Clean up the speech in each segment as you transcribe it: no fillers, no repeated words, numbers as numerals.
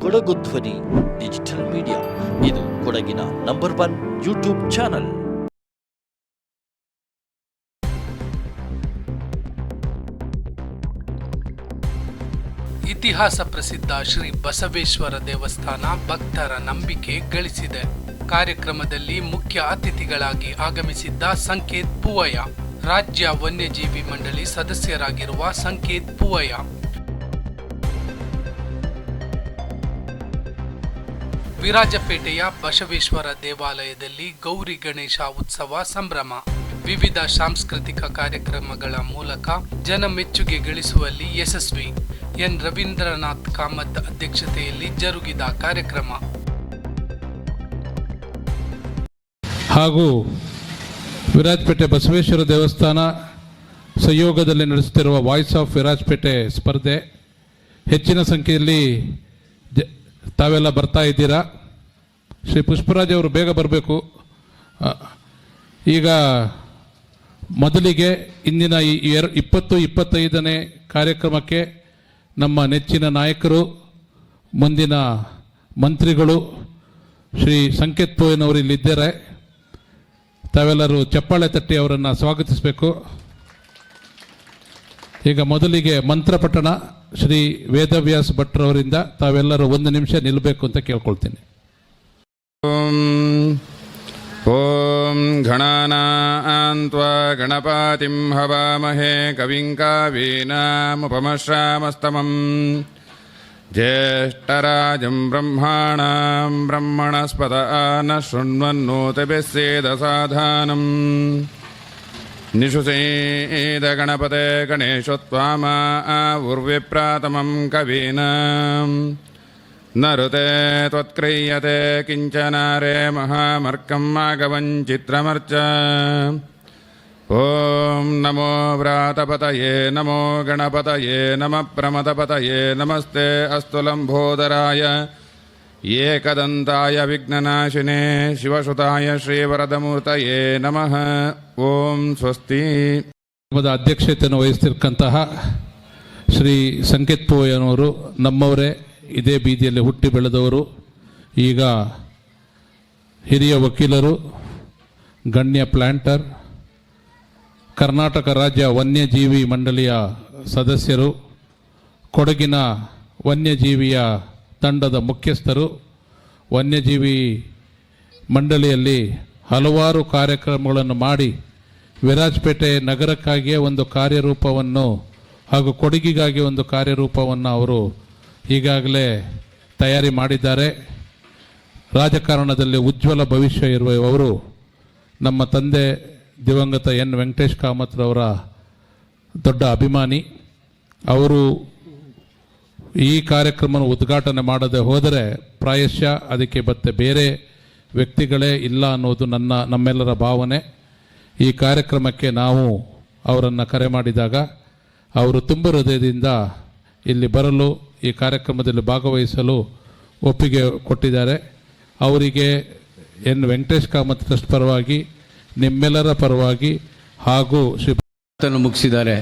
ಕೊಡಗು ಧ್ವನಿ digital media. ಇದು ಕೊಡಗಿನ ನಂಬರ್ 1 ಯೂಟ್ಯೂಬ್ ಚಾನಲ್. ಇತಿಹಾಸ ಪ್ರಸಿದ್ಧ ಶ್ರೀ ಬಸವೇಶ್ವರ ದೇವಸ್ಥಾನ ಭಕ್ತರ ನಂಬಿಕೆ ಗಳಿಸಿದೆ. ಕಾರ್ಯಕ್ರಮದಲ್ಲಿ ಮುಖ್ಯ ಅತಿಥಿಗಳಾಗಿ ಆಗಮಿಸಿದ್ದ ಸಂಕೇತ್ ಪೂವಯ್ಯ, ರಾಜ್ಯ ವನ್ಯಜೀವಿ ಮಂಡಳಿ ಸದಸ್ಯರಾಗಿರುವ ಸಂಕೇತ್ ಪೂವಯ್ಯ, ವಿರಾಜಪೇಟೆಯ ಬಸವೇಶ್ವರ ದೇವಾಲಯದಲ್ಲಿ ಗೌರಿ ಗಣೇಶ ಉತ್ಸವ ಸಂಭ್ರಮ, ವಿವಿಧ ಸಾಂಸ್ಕೃತಿಕ ಕಾರ್ಯಕ್ರಮಗಳ ಮೂಲಕ ಜನಮೆಚ್ಚುಗೆ ಗಳಿಸುವಲ್ಲಿ ಯಶಸ್ವಿ. ಎನ್ ರವೀಂದ್ರನಾಥ್ ಕಾಮತ್ ಅಧ್ಯಕ್ಷತೆಯಲ್ಲಿ ಜರುಗಿದ ಕಾರ್ಯಕ್ರಮ ಹಾಗೂ ವಿರಾಜಪೇಟೆ ಬಸವೇಶ್ವರ ದೇವಸ್ಥಾನ ಸಹಯೋಗದಲ್ಲಿ ನಡೆಸುತ್ತಿರುವ ವಾಯ್ಸ್ ಆಫ್ ವಿರಾಜಪೇಟೆ ಸ್ಪರ್ಧೆ ಹೆಚ್ಚಿನ ಸಂಖ್ಯೆಯಲ್ಲಿ ತಾವೆಲ್ಲ ಬರ್ತಾ ಇದ್ದೀರಾ. ಶ್ರೀ ಪುಷ್ಪರಾಜ್ ಅವರು ಬೇಗ ಬರಬೇಕು. ಈಗ ಮೊದಲಿಗೆ ಇಂದಿನ ಈ 20-25ನೇ ಕಾರ್ಯಕ್ರಮಕ್ಕೆ ನಮ್ಮ ನೆಚ್ಚಿನ ನಾಯಕರು, ಮುಂದಿನ ಮಂತ್ರಿಗಳು ಶ್ರೀ ಸಂಕೇತ್ ಪೂವಯ್ಯನವರು ಇಲ್ಲಿದ್ದಾರೆ. ತಾವೆಲ್ಲರೂ ಚಪ್ಪಾಳೆ ತಟ್ಟಿ ಅವರನ್ನು ಸ್ವಾಗತಿಸಬೇಕು. ಈಗ ಮೊದಲಿಗೆ ಮಂತ್ರಪಠಣ ಶ್ರೀ ವೇದವ್ಯಾಸ ಭಟ್ರವರಿಂದ ತಾವೆಲ್ಲರೂ 1 ನಿಮಿಷ ನಿಲ್ಲಬೇಕು ಅಂತ ಕೇಳ್ಕೊಳ್ತೀನಿ. ಓಂ ಗಣಾನಾನ್ತ್ವಾ ಗಣಪತಿಂ ಹವಾಮಹೇ ಕವಿಂ ಕವೀನಾಮುಪಮಶ್ರಾಮಸ್ತಮಂ ಜ್ಯೇಷ್ಠರಾಜಂ ಬ್ರಹ್ಮಾಣಾಂ ಬ್ರಹ್ಮಣಸ್ಪದ ನ ಶೃಣ್ವನ್ನೋತಿಭಿಸ್ಸೇದಸಾಧಾನಂ ನಿಷುಸೇದ ಗಣಪತೆ ಗಣೇಶೋತ್ವಾಮಾ ಉರ್ವಿಪ್ರಾತಮಂ ಕವೀನಾಂ ನರುತೆ ತ್ವತ್ಕ್ರಿಯತೆ ಕಿಂಚನಾರೇ ಮಹಾಮರ್ಕಂ ಮಾಗವಂ ಚಿತ್ರಮರ್ಚ. ಓಂ ನಮೋ ವ್ರಾತಪತಯೇ ನಮೋ ಗಣಪತಯೇ ನಮಃ ಪ್ರಮದಪತಯೇ ನಮಸ್ತೆ ಅಸ್ತು ಲಂಬೋದರಾಯ ಏಕದಂತಾಯ ವಿಘ್ನನಾಶಿನೇ ಶಿವಸುತಾಯ ಶ್ರೀವರದಮೂರ್ತಯೇ ನಮಃ. ಓಂ ಸ್ವಸ್ತಿ. ಅಧ್ಯಕ್ಷತೆಯನ್ನು ವಹಿಸ್ತಿರ್ತಕ್ಕಂತಹ ಶ್ರೀ ಸಂಕೇತ್ ಪೂವಯ್ಯನವರು ನಮ್ಮವರೇ, ಇದೇ ಬೀದಿಯಲ್ಲಿ ಹುಟ್ಟಿ ಬೆಳೆದವರು, ಈಗ ಹಿರಿಯ ವಕೀಲರು, ಗಣ್ಯ ಪ್ಲಾಂಟರ್, ಕರ್ನಾಟಕ ರಾಜ್ಯ ವನ್ಯಜೀವಿ ಮಂಡಳಿಯ ಸದಸ್ಯರು, ಕೊಡಗಿನ ವನ್ಯಜೀವಿಯ ತಂಡದ ಮುಖ್ಯಸ್ಥರು, ವನ್ಯಜೀವಿ ಮಂಡಳಿಯಲ್ಲಿ ಹಲವಾರು ಕಾರ್ಯಕ್ರಮಗಳನ್ನು ಮಾಡಿ ವಿರಾಜಪೇಟೆ ನಗರಕ್ಕಾಗಿಯೇ ಒಂದು ಕಾರ್ಯರೂಪವನ್ನು ಹಾಗೂ ಕೊಡಗಿಗಾಗಿ ಒಂದು ಕಾರ್ಯರೂಪವನ್ನು ಅವರು ಈಗಾಗಲೇ ತಯಾರಿ ಮಾಡಿದ್ದಾರೆ. ರಾಜಕಾರಣದಲ್ಲಿ ಉಜ್ವಲ ಭವಿಷ್ಯ ಇರುವವರು ನಮ್ಮ ತಂದೆ ದಿವಂಗತ ಎನ್ ವೆಂಕಟೇಶ್ ಕಾಮತ್ರವರ ದೊಡ್ಡ ಅಭಿಮಾನಿ. ಅವರು ಈ ಕಾರ್ಯಕ್ರಮ ಉದ್ಘಾಟನೆ ಮಾಡದೆ ಹೋದರೆ ಪ್ರಾಯಶಃ ಅದಕ್ಕೆ ಮತ್ತೆ ಬೇರೆ ವ್ಯಕ್ತಿಗಳೇ ಇಲ್ಲ ಅನ್ನೋದು ನಮ್ಮೆಲ್ಲರ ಭಾವನೆ. ಈ ಕಾರ್ಯಕ್ರಮಕ್ಕೆ ನಾವು ಅವರನ್ನು ಕರೆ ಮಾಡಿದಾಗ ಅವರು ತುಂಬ ಹೃದಯದಿಂದ ಇಲ್ಲಿ ಬರಲು, ಈ ಕಾರ್ಯಕ್ರಮದಲ್ಲಿ ಭಾಗವಹಿಸಲು ಒಪ್ಪಿಗೆ ಕೊಟ್ಟಿದ್ದಾರೆ. ಅವರಿಗೆ ಎನ್ ವೆಂಕಟೇಶ್ ಕಾಮತ್ ಟ್ರಸ್ಟ್ ಪರವಾಗಿ, ನಿಮ್ಮೆಲ್ಲರ ಪರವಾಗಿ ಹಾಗೂ ಮುಗಿಸಿದ್ದಾರೆ.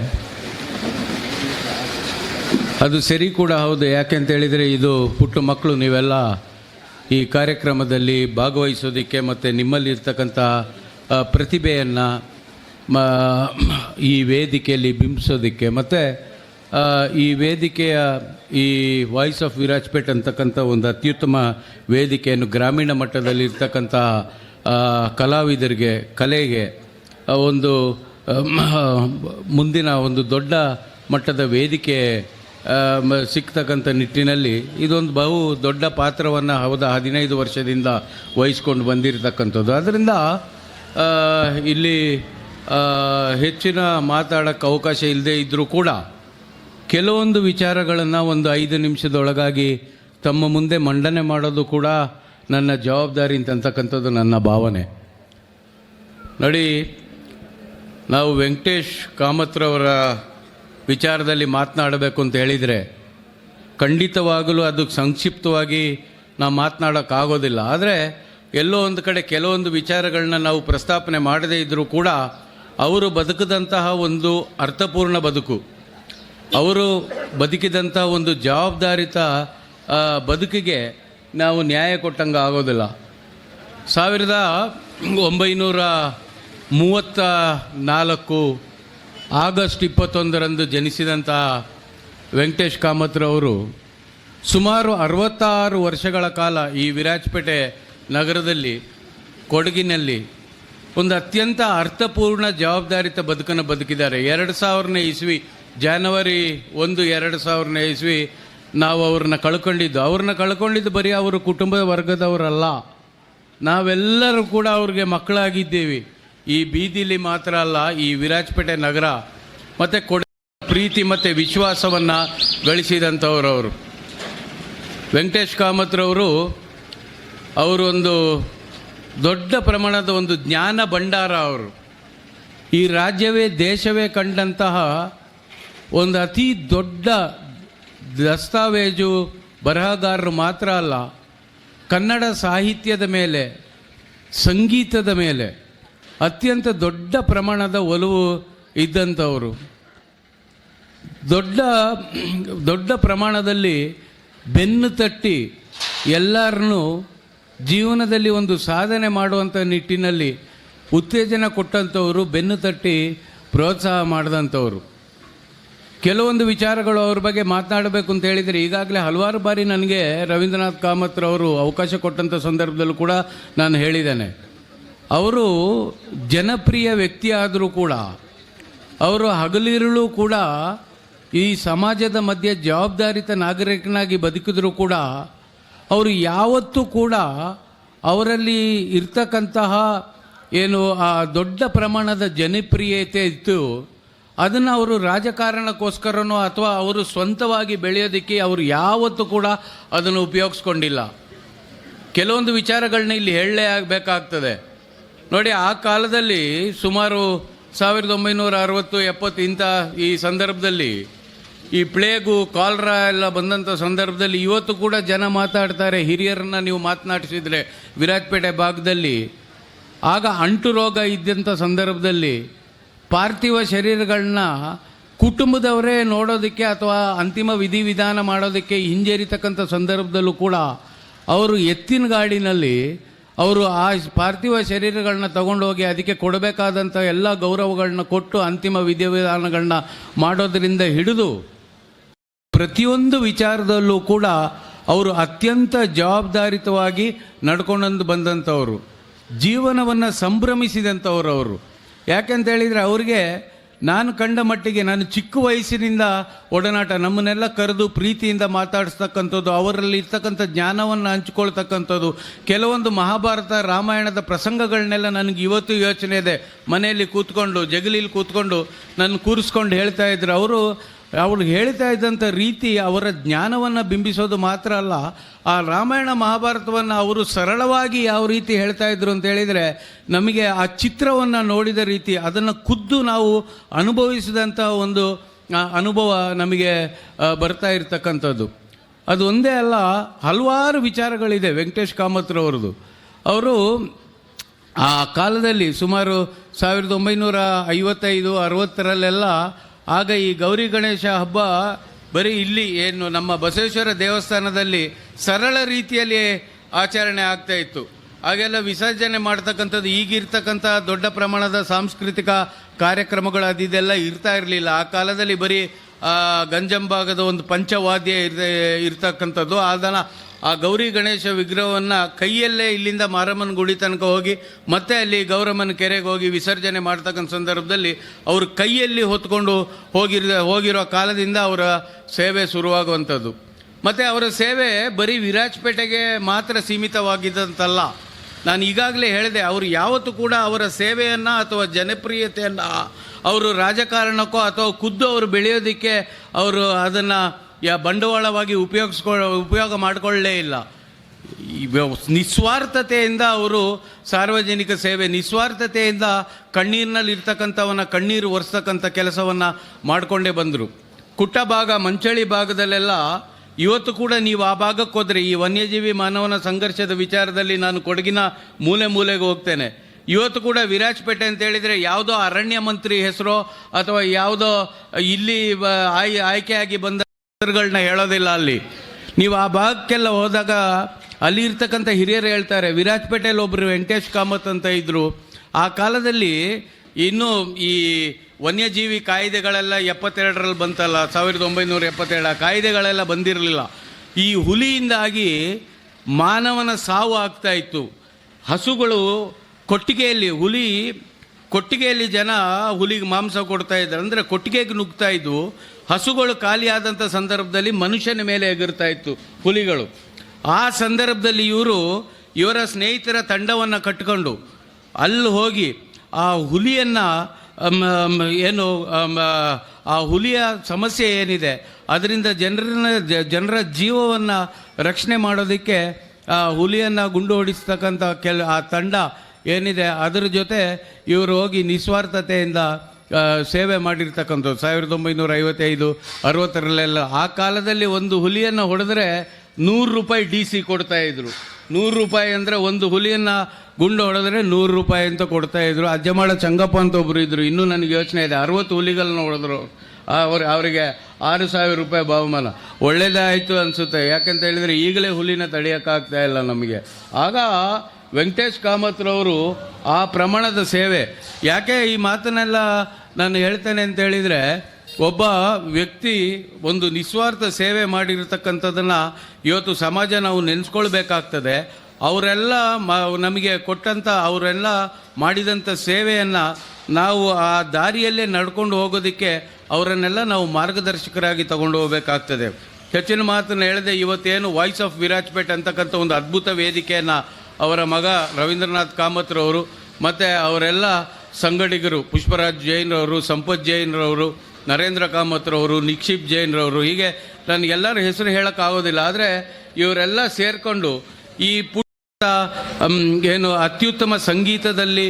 ಅದು ಸರಿ ಕೂಡ ಹೌದು. ಯಾಕೆಂತ ಹೇಳಿದರೆ ಇದು ಪುಟ್ಟ ಮಕ್ಕಳು, ನೀವೆಲ್ಲ ಈ ಕಾರ್ಯಕ್ರಮದಲ್ಲಿ ಭಾಗವಹಿಸೋದಕ್ಕೆ ಮತ್ತು ನಿಮ್ಮಲ್ಲಿರ್ತಕ್ಕಂಥ ಪ್ರತಿಭೆಯನ್ನು ಈ ವೇದಿಕೆಯಲ್ಲಿ ಬಿಂಬಿಸೋದಕ್ಕೆ, ಮತ್ತು ಈ ವೇದಿಕೆಯ ಈ ವಾಯ್ಸ್ ಆಫ್ ವಿರಾಜಪೇಟ್ ಅಂತಕ್ಕಂಥ ಒಂದು ಅತ್ಯುತ್ತಮ ವೇದಿಕೆಯನ್ನು ಗ್ರಾಮೀಣ ಮಟ್ಟದಲ್ಲಿ ಇರ್ತಕ್ಕಂಥ ಕಲಾವಿದರಿಗೆ, ಕಲೆಗೆ ಒಂದು ಮುಂದಿನ ಒಂದು ದೊಡ್ಡ ಮಟ್ಟದ ವೇದಿಕೆ ಸಿಗ್ತಕ್ಕಂಥ ನಿಟ್ಟಿನಲ್ಲಿ ಇದೊಂದು ಬಹು ದೊಡ್ಡ ಪಾತ್ರವನ್ನು 15 ವರ್ಷದಿಂದ ವಹಿಸ್ಕೊಂಡು ಬಂದಿರತಕ್ಕಂಥದ್ದು. ಅದರಿಂದ ಇಲ್ಲಿ ಹೆಚ್ಚಿನ ಮಾತಾಡೋಕ್ಕೆ ಅವಕಾಶ ಇಲ್ಲದೆ ಇದ್ದರೂ ಕೂಡ ಕೆಲವೊಂದು ವಿಚಾರಗಳನ್ನು ಒಂದು 5 ನಿಮಿಷದೊಳಗಾಗಿ ತಮ್ಮ ಮುಂದೆ ಮಂಡನೆ ಮಾಡೋದು ಕೂಡ ನನ್ನ ಜವಾಬ್ದಾರಿ ಅಂತಕ್ಕಂಥದ್ದು ನನ್ನ ಭಾವನೆ. ನೋಡಿ, ನಾವು ವೆಂಕಟೇಶ್ ಕಾಮತ್ರವರ ವಿಚಾರದಲ್ಲಿ ಮಾತನಾಡಬೇಕು ಅಂತ ಹೇಳಿದರೆ ಖಂಡಿತವಾಗಲೂ ಅದು ಸಂಕ್ಷಿಪ್ತವಾಗಿ ನಾವು ಮಾತನಾಡೋಕ್ಕಾಗೋದಿಲ್ಲ. ಆದರೆ ಎಲ್ಲೋ ಒಂದು ಕಡೆ ಕೆಲವೊಂದು ವಿಚಾರಗಳನ್ನ ನಾವು ಪ್ರಸ್ತಾಪನೆ ಮಾಡದೇ ಇದ್ದರೂ ಕೂಡ ಅವರು ಬದುಕಿದಂತಹ ಒಂದು ಅರ್ಥಪೂರ್ಣ ಬದುಕು, ಅವರು ಬದುಕಿದಂಥ ಒಂದು ಜವಾಬ್ದಾರಿತ ಬದುಕಿಗೆ ನಾವು ನ್ಯಾಯ ಕೊಟ್ಟಂಗೆ ಆಗೋದಿಲ್ಲ. 1934 ಆಗಸ್ಟ್ 21ರಂದು ಜನಿಸಿದಂಥ ವೆಂಕಟೇಶ್ ಕಾಮತ್ರವರು ಸುಮಾರು 66 ವರ್ಷಗಳ ಕಾಲ ಈ ವಿರಾಜಪೇಟೆ ನಗರದಲ್ಲಿ, ಕೊಡಗಿನಲ್ಲಿ ಒಂದು ಅತ್ಯಂತ ಅರ್ಥಪೂರ್ಣ ಜವಾಬ್ದಾರಿತ ಬದುಕನ್ನು ಬದುಕಿದ್ದಾರೆ. 2000ನೇ ಇಸ್ವಿ ಜನವರಿ 1, 2000ನೇ ಇಸ್ವಿ ನಾವು ಅವ್ರನ್ನ ಕಳ್ಕೊಂಡಿದ್ದು ಬರೀ ಅವರ ಕುಟುಂಬದ ವರ್ಗದವರಲ್ಲ, ನಾವೆಲ್ಲರೂ ಕೂಡ ಅವ್ರಿಗೆ ಮಕ್ಕಳಾಗಿದ್ದೇವೆ. ಈ ಬೀದಿಲಿ ಮಾತ್ರ ಅಲ್ಲ, ಈ ವಿರಾಜಪೇಟೆ ನಗರ ಮತ್ತು ಪ್ರೀತಿ ಮತ್ತು ವಿಶ್ವಾಸವನ್ನು ಗಳಿಸಿದಂಥವ್ರು ಅವರು. ವೆಂಕಟೇಶ್ ಕಾಮತ್ರವರು ಒಂದು ದೊಡ್ಡ ಪ್ರಮಾಣದ ಒಂದು ಜ್ಞಾನ ಭಂಡಾರ. ಅವರು ಈ ರಾಜ್ಯವೇ ದೇಶವೇ ಕಂಡಂತಹ ಒಂದು ಅತಿ ದೊಡ್ಡ ದಸ್ತಾವೇಜು ಬರಹಗಾರರು ಮಾತ್ರ ಅಲ್ಲ, ಕನ್ನಡ ಸಾಹಿತ್ಯದ ಮೇಲೆ, ಸಂಗೀತದ ಮೇಲೆ ಅತ್ಯಂತ ದೊಡ್ಡ ಪ್ರಮಾಣದ ಒಲವು ಇದ್ದಂಥವರು. ದೊಡ್ಡ ಪ್ರಮಾಣದಲ್ಲಿ ಬೆನ್ನು ತಟ್ಟಿ ಎಲ್ಲರನ್ನೂ ಜೀವನದಲ್ಲಿ ಒಂದು ಸಾಧನೆ ಮಾಡುವಂಥ ನಿಟ್ಟಿನಲ್ಲಿ ಉತ್ತೇಜನ ಕೊಟ್ಟಂಥವರು, ಬೆನ್ನು ತಟ್ಟಿ ಪ್ರೋತ್ಸಾಹ ಮಾಡಿದಂಥವರು. ಕೆಲವೊಂದು ವಿಚಾರಗಳು ಅವ್ರ ಬಗ್ಗೆ ಮಾತನಾಡಬೇಕು ಅಂತ ಹೇಳಿದರೆ, ಈಗಾಗಲೇ ಹಲವಾರು ಬಾರಿ ನನಗೆ ರವೀಂದ್ರನಾಥ್ ಕಾಮತ್ರವರು ಅವಕಾಶ ಕೊಟ್ಟಂಥ ಸಂದರ್ಭದಲ್ಲೂ ಕೂಡ ನಾನು ಹೇಳಿದ್ದೇನೆ. ಅವರು ಜನಪ್ರಿಯ ವ್ಯಕ್ತಿ ಆದರೂ ಕೂಡ, ಅವರು ಹಗಲಿರುಳು ಕೂಡ ಈ ಸಮಾಜದ ಮಧ್ಯೆ ಜವಾಬ್ದಾರಿತ ನಾಗರಿಕನಾಗಿ ಬದುಕಿದ್ರು ಕೂಡ, ಅವರು ಯಾವತ್ತೂ ಕೂಡ ಅವರಲ್ಲಿ ಇರ್ತಕ್ಕಂತಹ ಏನು ಆ ದೊಡ್ಡ ಪ್ರಮಾಣದ ಜನಪ್ರಿಯತೆ ಇತ್ತು, ಅದನ್ನು ಅವರು ರಾಜಕಾರಣಕ್ಕೋಸ್ಕರನೋ ಅಥವಾ ಅವರು ಸ್ವಂತವಾಗಿ ಬೆಳೆಯೋದಕ್ಕೆ ಅವರು ಯಾವತ್ತೂ ಕೂಡ ಅದನ್ನು ಉಪಯೋಗಿಸ್ಕೊಂಡಿಲ್ಲ. ಕೆಲವೊಂದು ವಿಚಾರಗಳನ್ನ ಇಲ್ಲಿ ಹೇಳಲೇ ಆಗಬೇಕಾಗ್ತದೆ. ನೋಡಿ, ಆ ಕಾಲದಲ್ಲಿ ಸುಮಾರು 1960, 70 ಇಂಥ ಈ ಸಂದರ್ಭದಲ್ಲಿ ಈ ಪ್ಲೇಗು, ಕಾಲ್ರಾ ಎಲ್ಲ ಬಂದಂಥ ಸಂದರ್ಭದಲ್ಲಿ ಇವತ್ತು ಕೂಡ ಜನ ಮಾತಾಡ್ತಾರೆ. ಹಿರಿಯರನ್ನು ನೀವು ಮಾತನಾಡಿಸಿದರೆ ವಿರಾಜಪೇಟೆ ಭಾಗದಲ್ಲಿ ಆಗ ಅಂಟು ರೋಗ ಇದ್ದಂಥ ಸಂದರ್ಭದಲ್ಲಿ ಪಾರ್ಥಿವ ಶರೀರಗಳನ್ನ ಕುಟುಂಬದವರೇ ನೋಡೋದಕ್ಕೆ ಅಥವಾ ಅಂತಿಮ ವಿಧಿವಿಧಾನ ಮಾಡೋದಕ್ಕೆ ಹಿಂಜರಿತಕ್ಕಂಥ ಸಂದರ್ಭದಲ್ಲೂ ಕೂಡ ಅವರು ಎತ್ತಿನ ಗಾಡಿನಲ್ಲಿ ಅವರು ಆ ಪಾರ್ಥಿವ ಶರೀರಗಳನ್ನ ತಗೊಂಡೋಗಿ ಅದಕ್ಕೆ ಕೊಡಬೇಕಾದಂಥ ಎಲ್ಲ ಗೌರವಗಳನ್ನ ಕೊಟ್ಟು ಅಂತಿಮ ವಿಧಿವಿಧಾನಗಳನ್ನ ಮಾಡೋದರಿಂದ ಹಿಡಿದು ಪ್ರತಿಯೊಂದು ವಿಚಾರದಲ್ಲೂ ಕೂಡ ಅವರು ಅತ್ಯಂತ ಜವಾಬ್ದಾರಿತವಾಗಿ ನಡ್ಕೊಂಡು ಬಂದಂಥವರು, ಜೀವನವನ್ನು ಸಂಭ್ರಮಿಸಿದಂಥವ್ರು ಅವರು. ಯಾಕೆಂತ ಹೇಳಿದರೆ ಅವರಿಗೆ ನಾನು ಕಂಡ ಮಟ್ಟಿಗೆ, ನಾನು ಚಿಕ್ಕ ವಯಸ್ಸಿನಿಂದ ಒಡನಾಟ, ನಮ್ಮನ್ನೆಲ್ಲ ಕರೆದು ಪ್ರೀತಿಯಿಂದ ಮಾತಾಡಿಸ್ತಕ್ಕಂಥದ್ದು, ಅವರಲ್ಲಿ ಇರ್ತಕ್ಕಂಥ ಜ್ಞಾನವನ್ನು ಹಂಚ್ಕೊಳ್ತಕ್ಕಂಥದ್ದು, ಕೆಲವೊಂದು ಮಹಾಭಾರತ ರಾಮಾಯಣದ ಪ್ರಸಂಗಗಳನ್ನೆಲ್ಲ ನನಗೆ ಇವತ್ತು ಯೋಚನೆ ಇದೆ. ಮನೆಯಲ್ಲಿ ಕೂತ್ಕೊಂಡು, ಜಗಲೀಲಿ ಕೂತ್ಕೊಂಡು ನನ್ನ ಕೂರಿಸ್ಕೊಂಡು ಹೇಳ್ತಾ ಇದ್ರು. ಅವರು ಹೇಳ್ತಾ ಇದ್ದಂಥ ರೀತಿ ಅವರ ಜ್ಞಾನವನ್ನು ಬಿಂಬಿಸೋದು ಮಾತ್ರ ಅಲ್ಲ, ಆ ರಾಮಾಯಣ ಮಹಾಭಾರತವನ್ನು ಅವರು ಸರಳವಾಗಿ ಯಾವ ರೀತಿ ಹೇಳ್ತಾ ಇದ್ರು ಅಂತ ಹೇಳಿದರೆ, ನಮಗೆ ಆ ಚಿತ್ರವನ್ನು ನೋಡಿದ ರೀತಿ, ಅದನ್ನು ಖುದ್ದು ನಾವು ಅನುಭವಿಸಿದಂಥ ಒಂದು ಅನುಭವ ನಮಗೆ ಬರ್ತಾ ಇರ್ತಕ್ಕಂಥದ್ದು. ಅದು ಒಂದೇ ಅಲ್ಲ, ಹಲವಾರು ವಿಚಾರಗಳಿದೆ ವೆಂಕಟೇಶ್ ಕಾಮತ್ರವ್ರದ್ದು. ಅವರು ಆ ಕಾಲದಲ್ಲಿ ಸುಮಾರು 1955, 60ರಲ್ಲೆಲ್ಲ ಆಗ ಈ ಗೌರಿ ಗಣೇಶ ಹಬ್ಬ ಬರೀ ಇಲ್ಲಿ ಏನು ನಮ್ಮ ಬಸವೇಶ್ವರ ದೇವಸ್ಥಾನದಲ್ಲಿ ಸರಳ ರೀತಿಯಲ್ಲಿ ಆಚರಣೆ ಆಗ್ತಾ ಇತ್ತು. ಆಗೆಲ್ಲ ವಿಸರ್ಜನೆ ಮಾಡ್ತಕ್ಕಂಥದ್ದು ಈಗಿರ್ತಕ್ಕಂಥ ದೊಡ್ಡ ಪ್ರಮಾಣದ ಸಾಂಸ್ಕೃತಿಕ ಕಾರ್ಯಕ್ರಮಗಳು ಅದೆಲ್ಲ ಇರ್ತಾ ಇರಲಿಲ್ಲ. ಆ ಕಾಲದಲ್ಲಿ ಬರೀ ಗಂಜಂಭಾಗದ ಒಂದು ಪಂಚವಾದ್ಯ ಇರ್ತಕ್ಕಂಥದ್ದು. ಅದನ್ನು ಆ ಗೌರಿ ಗಣೇಶ ವಿಗ್ರಹವನ್ನು ಕೈಯಲ್ಲೇ ಇಲ್ಲಿಂದ ಮಾರಮ್ಮನ ಗುಡಿ ತನಕ ಹೋಗಿ ಮತ್ತೆ ಅಲ್ಲಿ ಗೌರಮ್ಮನ ಕೆರೆಗೆ ಹೋಗಿ ವಿಸರ್ಜನೆ ಮಾಡ್ತಕ್ಕಂಥ ಸಂದರ್ಭದಲ್ಲಿ ಅವರು ಕೈಯಲ್ಲಿ ಹೊತ್ಕೊಂಡು ಹೋಗಿರೋ ಕಾಲದಿಂದ ಅವರ ಸೇವೆ ಶುರುವಾಗುವಂಥದ್ದು. ಮತ್ತು ಅವರ ಸೇವೆ ಬರೀ ವಿರಾಜಪೇಟೆಗೆ ಮಾತ್ರ ಸೀಮಿತವಾಗಿದ್ದಂತಲ್ಲ. ನಾನು ಈಗಾಗಲೇ ಹೇಳಿದೆ, ಅವರು ಯಾವತ್ತೂ ಕೂಡ ಅವರ ಸೇವೆಯನ್ನು ಅಥವಾ ಜನಪ್ರಿಯತೆಯನ್ನು ಅವರು ರಾಜಕಾರಣಕ್ಕೋ ಅಥವಾ ಖುದ್ದು ಅವರು ಬೆಳೆಯೋದಕ್ಕೆ ಅವರು ಅದನ್ನು ಬಂಡವಾಳವಾಗಿ ಉಪಯೋಗ ಮಾಡಿಕೊಳ್ಳಲೇ ಇಲ್ಲ. ನಿಸ್ವಾರ್ಥತೆಯಿಂದ ಅವರು ಸಾರ್ವಜನಿಕ ಸೇವೆ, ನಿಸ್ವಾರ್ಥತೆಯಿಂದ ಕಣ್ಣೀರಿನಲ್ಲಿರ್ತಕ್ಕಂಥವನ್ನ ಕಣ್ಣೀರು ಒರೆಸ್ತಕ್ಕಂಥ ಕೆಲಸವನ್ನು ಮಾಡಿಕೊಂಡೇ ಬಂದರು. ಕುಟ್ಟ ಭಾಗ, ಮಂಚಳಿ ಭಾಗದಲ್ಲೆಲ್ಲ ಇವತ್ತು ಕೂಡ ನೀವು ಆ ಭಾಗಕ್ಕೆ ಹೋದರೆ, ಈ ವನ್ಯಜೀವಿ ಮಾನವನ ಸಂಘರ್ಷದ ವಿಚಾರದಲ್ಲಿ ನಾನು ಕೊಡಗಿನ ಮೂಲೆಗೆ ಹೋಗ್ತೇನೆ. ಇವತ್ತು ಕೂಡ ವಿರಾಜಪೇಟೆ ಅಂತ ಹೇಳಿದರೆ ಯಾವುದೋ ಅರಣ್ಯ ಮಂತ್ರಿ ಹೆಸರೋ ಅಥವಾ ಯಾವುದೋ ಇಲ್ಲಿ ಆಯ್ಕೆಯಾಗಿ ಬಂದ ಹೆಸರುಗಳನ್ನ ಹೇಳೋದಿಲ್ಲ. ಅಲ್ಲಿ ನೀವು ಆ ಭಾಗಕ್ಕೆಲ್ಲ ಹೋದಾಗ ಅಲ್ಲಿ ಇರ್ತಕ್ಕಂಥ ಹಿರಿಯರು ಹೇಳ್ತಾರೆ, ವಿರಾಜಪೇಟೆಯಲ್ಲಿ ಒಬ್ಬರು ವೆಂಕಟೇಶ್ ಕಾಮತ್ ಅಂತ ಇದ್ದರು. ಆ ಕಾಲದಲ್ಲಿ ಇನ್ನೂ ಈ ವನ್ಯಜೀವಿ ಕಾಯ್ದೆಗಳೆಲ್ಲ 72ರಲ್ಲಿ ಬಂತಲ್ಲ, 1977 ಆ ಕಾಯ್ದೆಗಳೆಲ್ಲ ಬಂದಿರಲಿಲ್ಲ. ಈ ಹುಲಿಯಿಂದಾಗಿ ಮಾನವನ ಸಾವು ಆಗ್ತಾ ಇತ್ತು. ಹಸುಗಳು ಕೊಟ್ಟಿಗೆಯಲ್ಲಿ ಜನ ಹುಲಿಗೆ ಮಾಂಸ ಕೊಡ್ತಾ ಇದ್ದಾರೆ, ಅಂದರೆ ಕೊಟ್ಟಿಗೆಗೆ ನುಗ್ತಾ ಇದ್ವು. ಹಸುಗಳು ಖಾಲಿಯಾದಂಥ ಸಂದರ್ಭದಲ್ಲಿ ಮನುಷ್ಯನ ಮೇಲೆ ಎಗರ್ತಾ ಇತ್ತು ಹುಲಿಗಳು. ಆ ಸಂದರ್ಭದಲ್ಲಿ ಇವರ ಸ್ನೇಹಿತರ ತಂಡವನ್ನು ಕಟ್ಟಿಕೊಂಡು ಅಲ್ಲಿ ಹೋಗಿ ಆ ಹುಲಿಯನ್ನು ಆ ಹುಲಿಯ ಸಮಸ್ಯೆ ಏನಿದೆ ಅದರಿಂದ ಜನರ ಜೀವವನ್ನು ರಕ್ಷಣೆ ಮಾಡೋದಕ್ಕೆ ಆ ಹುಲಿಯನ್ನು ಗುಂಡು ಹೊಡಿಸ್ತಕ್ಕಂಥ ಆ ತಂಡ ಏನಿದೆ ಅದರ ಜೊತೆ ಇವರು ಹೋಗಿ ನಿಸ್ವಾರ್ಥತೆಯಿಂದ ಸೇವೆ ಮಾಡಿರ್ತಕ್ಕಂಥದ್ದು. 1955, 60ರಲ್ಲೆಲ್ಲ ಆ ಕಾಲದಲ್ಲಿ ಒಂದು ಹುಲಿಯನ್ನು ಹೊಡೆದ್ರೆ ₹100 DC ಕೊಡ್ತಾಯಿದ್ರು. ₹100 ಅಂದರೆ ಒಂದು ಹುಲಿಯನ್ನು ಗುಂಡು ಹೊಡೆದ್ರೆ ₹100 ಅಂತ ಕೊಡ್ತಾಯಿದ್ರು. ಅಜ್ಜಮಾಳ ಚಂಗಪ್ಪ ಅಂತ ಒಬ್ಬರು ಇದ್ದರು, ಇನ್ನೂ ನನಗೆ ಯೋಚನೆ ಇದೆ. 60 ಹುಲಿಗಳನ್ನ ಹೊಡೆದ್ರು, ಅವರಿಗೆ ₹6,000 ಬಹುಮಾನ. ಒಳ್ಳೆಯದಾಯಿತು ಅನಿಸುತ್ತೆ. ಯಾಕಂತ ಹೇಳಿದರೆ ಈಗಲೇ ಹುಲಿನ ತಡೆಯೋಕ್ಕಾಗ್ತಾ ಇಲ್ಲ ನಮಗೆ. ಆಗ ವೆಂಕಟೇಶ್ ಕಾಮತ್ರವರು ಆ ಪ್ರಮಾಣದ ಸೇವೆ. ಯಾಕೆ ಈ ಮಾತನ್ನೆಲ್ಲ ನಾನು ಹೇಳ್ತೇನೆ ಅಂತ ಹೇಳಿದರೆ, ಒಬ್ಬ ವ್ಯಕ್ತಿ ಒಂದು ನಿಸ್ವಾರ್ಥ ಸೇವೆ ಮಾಡಿರ್ತಕ್ಕಂಥದ್ದನ್ನು ಇವತ್ತು ಸಮಾಜ ನಾವು ನೆನೆಸ್ಕೊಳ್ಬೇಕಾಗ್ತದೆ. ಅವರೆಲ್ಲ ನಮಗೆ ಕೊಟ್ಟಂಥ, ಅವರೆಲ್ಲ ಮಾಡಿದಂಥ ಸೇವೆಯನ್ನು ನಾವು ಆ ದಾರಿಯಲ್ಲೇ ನಡ್ಕೊಂಡು ಹೋಗೋದಕ್ಕೆ ಅವರನ್ನೆಲ್ಲ ನಾವು ಮಾರ್ಗದರ್ಶಕರಾಗಿ ತಗೊಂಡು ಹೋಗಬೇಕಾಗ್ತದೆ. ಹೆಚ್ಚಿನ ಮಾತನ್ನು ಹೇಳಿದೆ. ಇವತ್ತೇನು ವಾಯ್ಸ್ ಆಫ್ ವಿರಾಜಪೇಟೆ ಅಂತಕ್ಕಂಥ ಒಂದು ಅದ್ಭುತ ವೇದಿಕೆಯನ್ನು ಅವರ ಮಗ ರವೀಂದ್ರನಾಥ್ ಕಾಮತ್ರವರು ಮತ್ತು ಅವರೆಲ್ಲ ಸಂಗಡಿಗರು, ಪುಷ್ಪರಾಜ್ ಜೈನ್ರವರು, ಸಂಪತ್ ಜೈನ್ರವರು, ನರೇಂದ್ರ ಕಾಮತ್ರವರು, ನಿಕ್ಷಿಪ್ ಜೈನ್ರವರು, ಹೀಗೆ ನನಗೆಲ್ಲರ ಹೆಸರು ಹೇಳೋಕ್ಕಾಗೋದಿಲ್ಲ. ಆದರೆ ಇವರೆಲ್ಲ ಸೇರಿಕೊಂಡು ಈ ಏನು ಅತ್ಯುತ್ತಮ ಸಂಗೀತದಲ್ಲಿ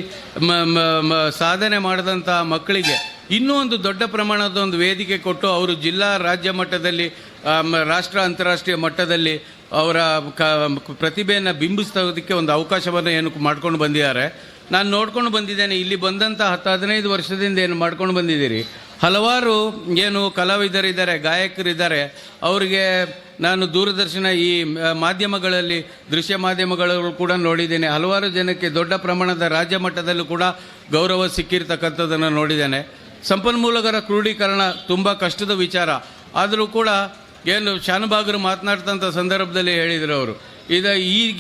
ಸಾಧನೆ ಮಾಡಿದಂಥ ಮಕ್ಕಳಿಗೆ ಇನ್ನೂ ಒಂದು ದೊಡ್ಡ ಪ್ರಮಾಣದ ಒಂದು ವೇದಿಕೆ ಕೊಟ್ಟು ಅವರು ಜಿಲ್ಲಾ ರಾಜ್ಯ ಮಟ್ಟದಲ್ಲಿ, ರಾಷ್ಟ್ರ ಅಂತಾರಾಷ್ಟ್ರೀಯ ಮಟ್ಟದಲ್ಲಿ ಅವರ ಪ್ರತಿಭೆಯನ್ನು ಬಿಂಬಿಸೋದಕ್ಕೆ ಒಂದು ಅವಕಾಶವನ್ನು ಏನು ಮಾಡ್ಕೊಂಡು ಬಂದಿದ್ದಾರೆ. ನಾನು ನೋಡ್ಕೊಂಡು ಬಂದಿದ್ದೇನೆ. ಇಲ್ಲಿ ಬಂದಂಥ 10-15 ವರ್ಷದಿಂದ ಏನು ಮಾಡ್ಕೊಂಡು ಬಂದಿದ್ದೀರಿ, ಹಲವಾರು ಏನು ಕಲಾವಿದರಿದ್ದಾರೆ, ಗಾಯಕರಿದ್ದಾರೆ. ಅವರಿಗೆ ನಾನು ದೂರದರ್ಶನ ಈ ಮಾಧ್ಯಮಗಳಲ್ಲಿ, ದೃಶ್ಯ ಮಾಧ್ಯಮಗಳು ಕೂಡ ನೋಡಿದ್ದೇನೆ. ಹಲವಾರು ಜನಕ್ಕೆ ದೊಡ್ಡ ಪ್ರಮಾಣದ ರಾಜ್ಯ ಮಟ್ಟದಲ್ಲೂ ಕೂಡ ಗೌರವ ಸಿಕ್ಕಿರ್ತಕ್ಕಂಥದ್ದನ್ನು ನೋಡಿದ್ದೇನೆ. ಸಂಪನ್ಮೂಲಕರ ಕ್ರೋಢೀಕರಣ ತುಂಬ ಕಷ್ಟದ ವಿಚಾರ. ಆದರೂ ಕೂಡ ಏನು ಶಾನುಭಾಗರು ಮಾತನಾಡ್ತಂಥ ಸಂದರ್ಭದಲ್ಲಿ ಹೇಳಿದರು ಅವರು,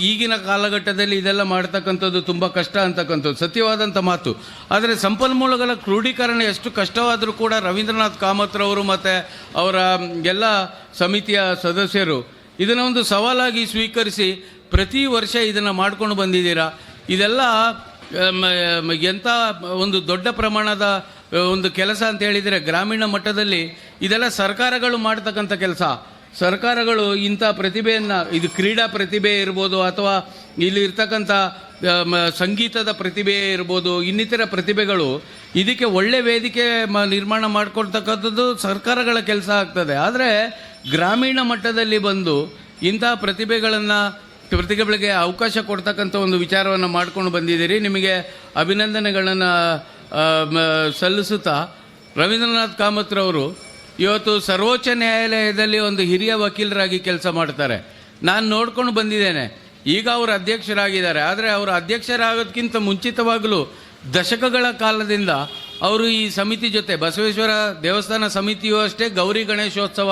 ಈಗಿನ ಕಾಲಘಟ್ಟದಲ್ಲಿ ಇದೆಲ್ಲ ಮಾಡ್ತಕ್ಕಂಥದ್ದು ತುಂಬ ಕಷ್ಟ ಅಂತಕ್ಕಂಥದ್ದು ಸತ್ಯವಾದಂಥ ಮಾತು. ಆದರೆ ಸಂಪನ್ಮೂಲಗಳ ಕ್ರೋಢೀಕರಣ ಎಷ್ಟು ಕಷ್ಟವಾದರೂ ಕೂಡ ರವೀಂದ್ರನಾಥ್ ಕಾಮತ್ರವರು ಮತ್ತು ಅವರ ಎಲ್ಲ ಸಮಿತಿಯ ಸದಸ್ಯರು ಇದನ್ನು ಒಂದು ಸವಾಲಾಗಿ ಸ್ವೀಕರಿಸಿ ಪ್ರತಿ ವರ್ಷ ಇದನ್ನು ಮಾಡ್ಕೊಂಡು ಬಂದಿದ್ದೀರಾ. ಇದೆಲ್ಲ ಎಂಥ ಒಂದು ದೊಡ್ಡ ಪ್ರಮಾಣದ ಒಂದು ಕೆಲಸ ಅಂತ ಹೇಳಿದರೆ, ಗ್ರಾಮೀಣ ಮಟ್ಟದಲ್ಲಿ ಇದೆಲ್ಲ ಸರ್ಕಾರಗಳು ಮಾಡ್ತಕ್ಕಂಥ ಕೆಲಸ. ಸರ್ಕಾರಗಳು ಇಂಥ ಪ್ರತಿಭೆಯನ್ನು, ಇದು ಕ್ರೀಡಾ ಪ್ರತಿಭೆ ಇರ್ಬೋದು ಅಥವಾ ಇಲ್ಲಿ ಇರ್ತಕ್ಕಂಥ ಸಂಗೀತದ ಪ್ರತಿಭೆ ಇರ್ಬೋದು, ಇನ್ನಿತರ ಪ್ರತಿಭೆಗಳು, ಇದಕ್ಕೆ ಒಳ್ಳೆ ವೇದಿಕೆ ನಿರ್ಮಾಣ ಮಾಡಿಕೊಡ್ತಕ್ಕಂಥದ್ದು ಸರ್ಕಾರಗಳ ಕೆಲಸ ಆಗ್ತದೆ. ಆದರೆ ಗ್ರಾಮೀಣ ಮಟ್ಟದಲ್ಲಿ ಬಂದು ಇಂಥ ಪ್ರತಿಭೆಗಳಿಗೆ ಅವಕಾಶ ಕೊಡ್ತಕ್ಕಂಥ ಒಂದು ವಿಚಾರವನ್ನು ಮಾಡ್ಕೊಂಡು ಬಂದಿದ್ದೀರಿ. ನಿಮಗೆ ಅಭಿನಂದನೆಗಳನ್ನು ಸಲ್ಲಿಸುತ್ತಾ, ರವೀಂದ್ರನಾಥ್ ಕಾಮತ್ರವರು ಇವತ್ತು ಸರ್ವೋಚ್ಚ ನ್ಯಾಯಾಲಯದಲ್ಲಿ ಒಂದು ಹಿರಿಯ ವಕೀಲರಾಗಿ ಕೆಲಸ ಮಾಡ್ತಾರೆ. ನಾನು ನೋಡ್ಕೊಂಡು ಬಂದಿದ್ದೇನೆ. ಈಗ ಅವರು ಅಧ್ಯಕ್ಷರಾಗಿದ್ದಾರೆ. ಆದರೆ ಅವರು ಅಧ್ಯಕ್ಷರಾಗೋದಕ್ಕಿಂತ ಮುಂಚಿತವಾಗಲೂ ದಶಕಗಳ ಕಾಲದಿಂದ ಅವರು ಈ ಸಮಿತಿ ಜೊತೆ, ಬಸವೇಶ್ವರ ದೇವಸ್ಥಾನ ಸಮಿತಿಯೂ ಅಷ್ಟೇ, ಗೌರಿ ಗಣೇಶೋತ್ಸವ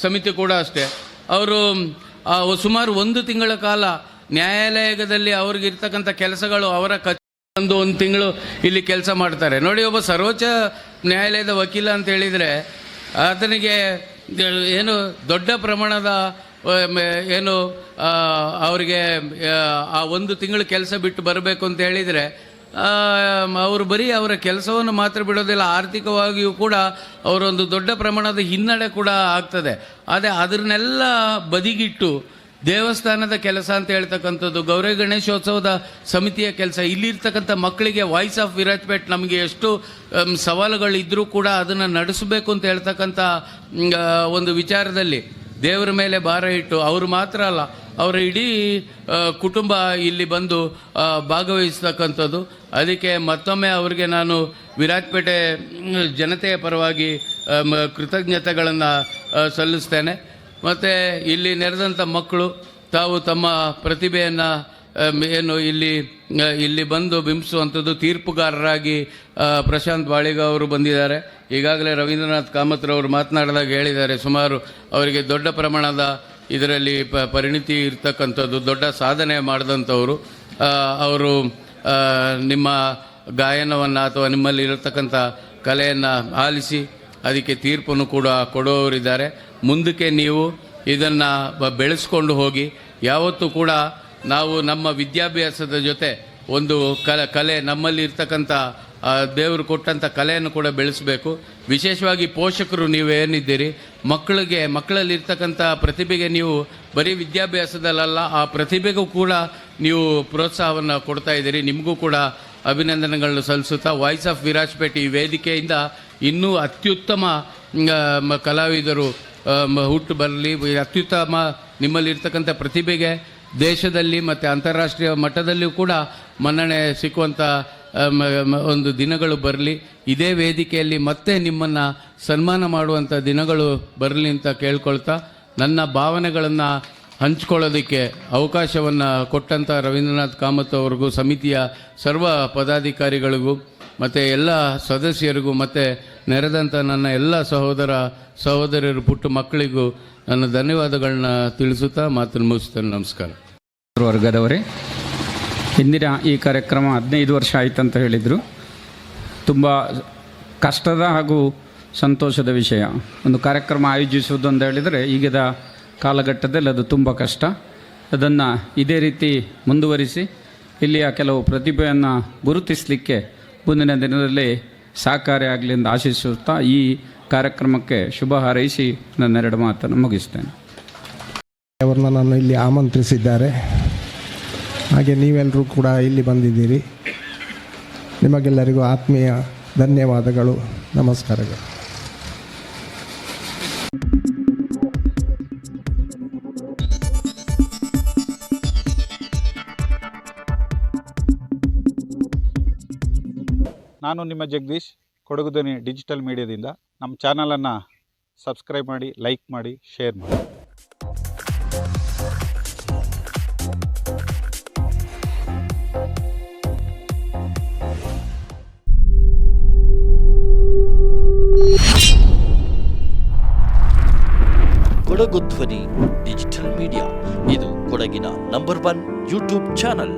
ಸಮಿತಿ ಕೂಡ ಅಷ್ಟೇ, ಅವರು ಸುಮಾರು 1 ತಿಂಗಳ ಕಾಲ ನ್ಯಾಯಾಲಯದಲ್ಲಿ ಅವ್ರಿಗಿರ್ತಕ್ಕಂಥ ಕೆಲಸಗಳು, ಅವರ ಒಂದು ತಿಂಗಳು ಇಲ್ಲಿ ಕೆಲಸ ಮಾಡ್ತಾರೆ. ನೋಡಿ, ಒಬ್ಬ ಸರ್ವೋಚ್ಚ ನ್ಯಾಯಾಲಯದ ವಕೀಲ ಅಂತ ಹೇಳಿದರೆ ಆತನಿಗೆ ಏನು ದೊಡ್ಡ ಪ್ರಮಾಣದ ಏನು ಅವರಿಗೆ ಆ 1 ತಿಂಗಳು ಕೆಲಸ ಬಿಟ್ಟು ಬರಬೇಕು ಅಂತ ಹೇಳಿದರೆ ಅವರು ಬರೀ ಅವರ ಕೆಲಸವನ್ನು ಮಾತ್ರ ಬಿಡೋದಿಲ್ಲ, ಆರ್ಥಿಕವಾಗಿಯೂ ಕೂಡ ಅವರೊಂದು ದೊಡ್ಡ ಪ್ರಮಾಣದ ಹಿನ್ನಡೆ ಕೂಡ ಆಗ್ತದೆ. ಆದರೆ ಅದನ್ನೆಲ್ಲ ಬದಿಗಿಟ್ಟು ದೇವಸ್ಥಾನದ ಕೆಲಸ ಅಂತ ಹೇಳ್ತಕ್ಕಂಥದ್ದು, ಗೌರಿ ಗಣೇಶೋತ್ಸವದ ಸಮಿತಿಯ ಕೆಲಸ, ಇಲ್ಲಿರ್ತಕ್ಕಂಥ ಮಕ್ಕಳಿಗೆ ವಾಯ್ಸ್ ಆಫ್ ವಿರಾಜಪೇಟ್ ನಮಗೆ ಎಷ್ಟು ಸವಾಲುಗಳಿದ್ದರೂ ಕೂಡ ಅದನ್ನು ನಡೆಸಬೇಕು ಅಂತ ಹೇಳ್ತಕ್ಕಂಥ ಒಂದು ವಿಚಾರದಲ್ಲಿ ದೇವರ ಮೇಲೆ ಭಾರ ಇಟ್ಟು, ಅವರು ಮಾತ್ರ ಅಲ್ಲ, ಅವರ ಇಡೀ ಕುಟುಂಬ ಇಲ್ಲಿ ಬಂದು ಭಾಗವಹಿಸ್ತಕ್ಕಂಥದ್ದು. ಅದಕ್ಕೆ ಮತ್ತೊಮ್ಮೆ ಅವರಿಗೆ ನಾನು ವಿರಾಜಪೇಟೆ ಜನತೆಯ ಪರವಾಗಿ ಕೃತಜ್ಞತೆಗಳನ್ನು ಸಲ್ಲಿಸ್ತೇನೆ. ಮತ್ತು ಇಲ್ಲಿ ನೆರೆದಂಥ ಮಕ್ಕಳು ತಾವು ತಮ್ಮ ಪ್ರತಿಭೆಯನ್ನು ಏನು ಇಲ್ಲಿ ಬಂದು ಬಿಂಬಿಸುವಂಥದ್ದು ತೀರ್ಪುಗಾರರಾಗಿ ಪ್ರಶಾಂತ್ ಬಾಳಿಗ ಅವರು ಬಂದಿದ್ದಾರೆ. ಈಗಾಗಲೇ ರವೀಂದ್ರನಾಥ್ ಕಾಮತ್ರವರು ಮಾತನಾಡಿದಾಗ ಹೇಳಿದ್ದಾರೆ, ಸುಮಾರು ಅವರಿಗೆ ದೊಡ್ಡ ಪ್ರಮಾಣದ ಇದರಲ್ಲಿ ಪರಿಣಿತಿ ಇರ್ತಕ್ಕಂಥದ್ದು, ದೊಡ್ಡ ಸಾಧನೆ ಮಾಡಿದಂಥವರು. ಅವರು ನಿಮ್ಮ ಗಾಯನವನ್ನು ಅಥವಾ ನಿಮ್ಮಲ್ಲಿ ಇರತಕ್ಕಂಥ ಕಲೆಯನ್ನು ಆಲಿಸಿ ಅದಕ್ಕೆ ತೀರ್ಪನ್ನು ಕೂಡ ಕೊಡುವವರಿದ್ದಾರೆ. ಮುಂದಕ್ಕೆ ನೀವು ಇದನ್ನು ಬೆಳೆಸ್ಕೊಂಡು ಹೋಗಿ. ಯಾವತ್ತೂ ಕೂಡ ನಾವು ನಮ್ಮ ವಿದ್ಯಾಭ್ಯಾಸದ ಜೊತೆ ಒಂದು ಕಲೆ ನಮ್ಮಲ್ಲಿ ಇರ್ತಕ್ಕಂಥ ದೇವರು ಕೊಟ್ಟಂಥ ಕಲೆಯನ್ನು ಕೂಡ ಬೆಳೆಸಬೇಕು. ವಿಶೇಷವಾಗಿ ಪೋಷಕರು ನೀವೇನಿದ್ದೀರಿ, ಮಕ್ಕಳಲ್ಲಿ ಇರ್ತಕ್ಕಂಥ ಪ್ರತಿಭೆಗೆ ನೀವು ಬರೀ ವಿದ್ಯಾಭ್ಯಾಸದಲ್ಲ, ಆ ಪ್ರತಿಭೆಗೂ ಕೂಡ ನೀವು ಪ್ರೋತ್ಸಾಹವನ್ನು ಕೊಡ್ತಾ ಇದ್ದೀರಿ. ನಿಮಗೂ ಕೂಡ ಅಭಿನಂದನೆಗಳನ್ನು ಸಲ್ಲಿಸುತ್ತಾ ವಾಯ್ಸ್ ಆಫ್ ವಿರಾಜಪೇಟೆ ಈ ವೇದಿಕೆಯಿಂದ ಇನ್ನೂ ಅತ್ಯುತ್ತಮ ಕಲಾವಿದರು ಹುಟ್ಟು ಬರಲಿ. ಅತ್ಯುತ್ತಮ ನಿಮ್ಮಲ್ಲಿರ್ತಕ್ಕಂಥ ಪ್ರತಿಭೆಗೆ ದೇಶದಲ್ಲಿ ಮತ್ತು ಅಂತಾರಾಷ್ಟ್ರೀಯ ಮಟ್ಟದಲ್ಲಿಯೂ ಕೂಡ ಮನ್ನಣೆ ಸಿಕ್ಕುವಂಥ ಒಂದು ದಿನಗಳು ಬರಲಿ. ಇದೇ ವೇದಿಕೆಯಲ್ಲಿ ಮತ್ತೆ ನಿಮ್ಮನ್ನು ಸನ್ಮಾನ ಮಾಡುವಂಥ ದಿನಗಳು ಬರಲಿ ಅಂತ ಕೇಳ್ಕೊಳ್ತಾ, ನನ್ನ ಭಾವನೆಗಳನ್ನು ಹಂಚ್ಕೊಳ್ಳೋದಕ್ಕೆ ಅವಕಾಶವನ್ನು ಕೊಟ್ಟಂಥ ರವೀಂದ್ರನಾಥ್ ಕಾಮತ್ ಅವ್ರಿಗೂ, ಸಮಿತಿಯ ಸರ್ವ ಪದಾಧಿಕಾರಿಗಳಿಗೂ ಮತ್ತು ಎಲ್ಲ ಸದಸ್ಯರಿಗೂ ಮತ್ತು ನೆರೆದಂಥ ನನ್ನ ಎಲ್ಲ ಸಹೋದರರು ಪುಟ್ಟ ಮಕ್ಕಳಿಗೂ ನನ್ನ ಧನ್ಯವಾದಗಳನ್ನ ತಿಳಿಸುತ್ತಾ ಮಾತನ್ನು ಮುಗಿಸ್ತೇನೆ. ನಮಸ್ಕಾರ. ವರ್ಗದವರೇ, ಇಂದಿನ ಈ ಕಾರ್ಯಕ್ರಮ 15 ವರ್ಷ ಆಯಿತಂತ ಹೇಳಿದರು. ತುಂಬ ಕಷ್ಟದ ಹಾಗೂ ಸಂತೋಷದ ವಿಷಯ. ಒಂದು ಕಾರ್ಯಕ್ರಮ ಆಯೋಜಿಸುವುದು ಅಂತ ಹೇಳಿದರೆ ಈಗಿನ ಕಾಲಘಟ್ಟದಲ್ಲಿ ಅದು ತುಂಬ ಕಷ್ಟ. ಅದನ್ನು ಇದೇ ರೀತಿ ಮುಂದುವರಿಸಿ ಇಲ್ಲಿಯ ಕೆಲವು ಪ್ರತಿಭೆಯನ್ನು ಗುರುತಿಸಲಿಕ್ಕೆ ಮುಂದಿನ ದಿನದಲ್ಲಿ ಸಹಕಾರಿಯಾಗಲಿ ಎಂದು ಆಶಿಸುತ್ತಾ ಈ ಕಾರ್ಯಕ್ರಮಕ್ಕೆ ಶುಭ ಹಾರೈಸಿ ನನ್ನೆರಡು ಮಾತನ್ನು ಮುಗಿಸ್ತೇನೆ. ಅವರನ್ನ ನಾನು ಇಲ್ಲಿ ಆಮಂತ್ರಿಸಿದ್ದಾರೆ. ಹಾಗೆ ನೀವೆಲ್ಲರೂ ಕೂಡ ಇಲ್ಲಿ ಬಂದಿದ್ದೀರಿ. ನಿಮಗೆಲ್ಲರಿಗೂ ಆತ್ಮೀಯ ಧನ್ಯವಾದಗಳು, ನಮಸ್ಕಾರಗಳು. ನಾನು ನಿಮ್ಮ ಜಗದೀಶ್, ಕೊಡಗು ಧ್ವನಿ ಡಿಜಿಟಲ್ ಮೀಡಿಯಾದಿಂದ. ನಮ್ಮ ಚಾನಲನ್ನು ಸಬ್ಸ್ಕ್ರೈಬ್ ಮಾಡಿ, ಲೈಕ್ ಮಾಡಿ, ಶೇರ್ ಮಾಡಿ. ಕೊಡಗು ಧ್ವನಿ ಡಿಜಿಟಲ್ ಮೀಡಿಯಾ ಇದು ಕೊಡಗಿನ ನಂಬರ್ 1 ಯೂಟ್ಯೂಬ್ ಚಾನಲ್.